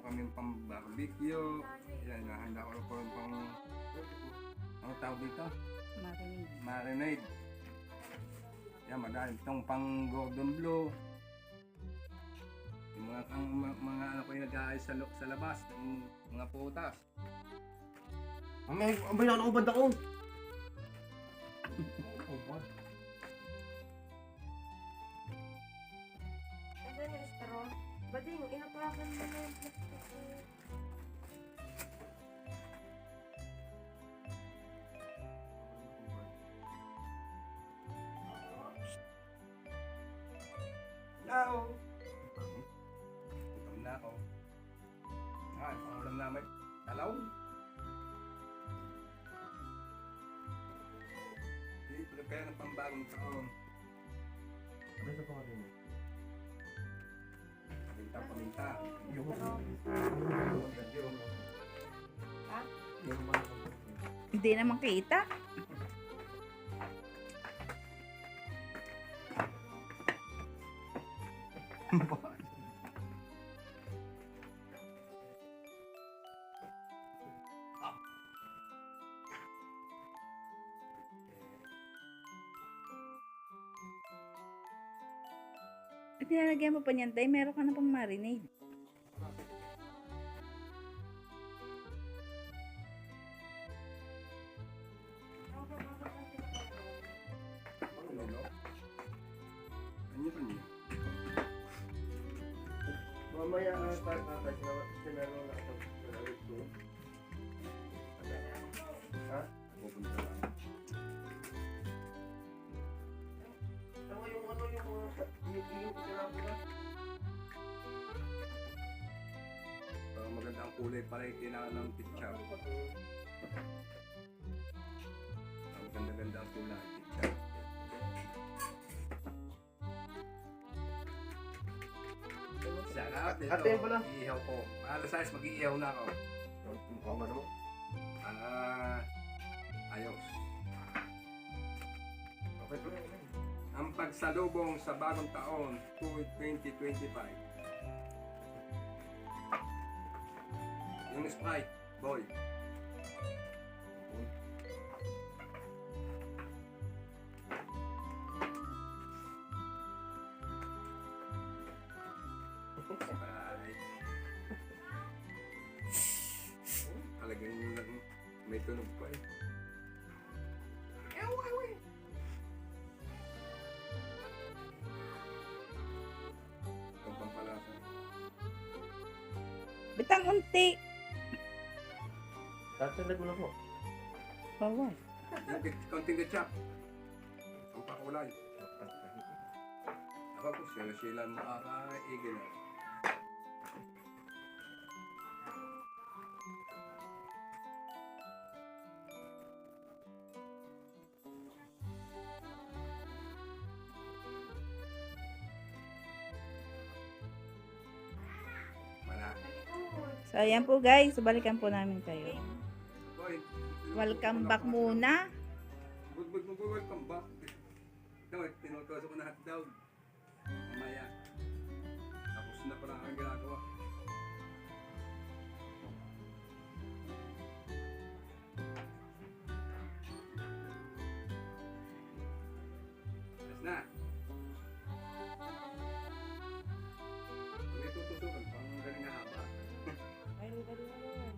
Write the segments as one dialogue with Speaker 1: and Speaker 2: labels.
Speaker 1: kami pang barbecue. Yan, handa ko po pang ano tawag dito? Marinade. Yan, madami itong pang Gordon Blue. Yung mga ano ko yung nag-aayos sa labas, yung mga putas.
Speaker 2: Amay na nakubad ako.
Speaker 3: Kasi yung straw. Bading, inapakan mo na yung plastic.
Speaker 1: Hello! Gutom na ako. Ah, pangulam namin. Talaw. Hindi, kaya ng pambagong taon.
Speaker 2: Ano sa pangalan mo?
Speaker 1: Paminta.
Speaker 3: Ha?
Speaker 4: Hindi naman kita. At nilalagyan mo pa niyan, tay, meron ka na pang marinade.
Speaker 1: Ano pa niya?
Speaker 2: Mamaya start natin sinaro na ako sa ulit ko. Ha?
Speaker 1: Pupunta lang.
Speaker 2: Ano yung sinabi na?
Speaker 1: Para maganda ang kulay para kailangan ng picture. Maganda-ganda ang kulay. Picture. Sarap dito.
Speaker 2: Ate pala.
Speaker 1: Iihaw ko. Alas 6 mag-iihaw na ako.
Speaker 2: Mukhang ano?
Speaker 1: Ayos.
Speaker 2: Okay po.
Speaker 1: Ang pagsalubong sa bagong taon, 2025. Yung Sprite, boy. Talagang may tunog pa eh. Ito pang palasa.
Speaker 4: Bitang unti.
Speaker 2: Tatsalag mo na po.
Speaker 4: Bawal.
Speaker 1: Yung konting ketchup. Ang pakulay. Ako po sila makakaigil.
Speaker 4: So, ayan po guys. Balikan po namin kayo.
Speaker 1: Boy,
Speaker 4: Welcome back muna.
Speaker 1: Welcome back. Ito, tinutuso ko na hotdog. Mamaya. Tapos na pala ang ginagawa. Tapos na. May tutusukan pang galing na haba.
Speaker 3: Ay, hindi ka din naman.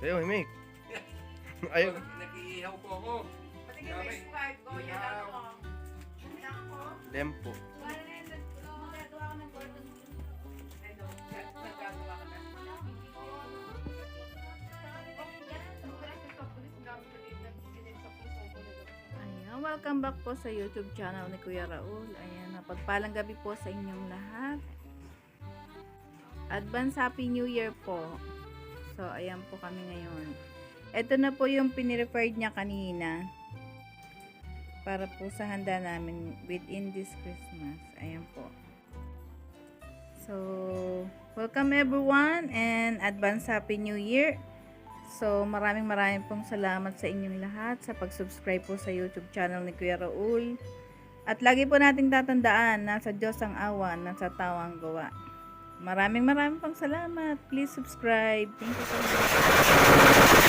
Speaker 2: Sa'yo, Himik. Ayun.
Speaker 1: Nag-iihaw po ako.
Speaker 3: Patigil mo yung card ko. Yan ako. Yan ako.
Speaker 2: Lempo.
Speaker 3: Wala na yun. Magagawa ko ng gordon. Ano? Nagagawa ka na.
Speaker 4: Ayan, welcome back po sa YouTube channel ni Kuya Raul. Ayan, napagpalang gabi po sa inyong lahat. Advance Happy New Year po. So, ayan po kami ngayon. Ito na po yung pinireferred niya kanina. Para po sa handa namin within this Christmas. Ayan po. So, welcome everyone and advance Happy New Year. So, maraming pong salamat sa inyong lahat sa pag-subscribe po sa YouTube channel ni Kuya Raul. At lagi po nating tatandaan, nasa Diyos ang awa, nasa tao ang gawa. Maraming pong salamat. Please subscribe. Thank you so much.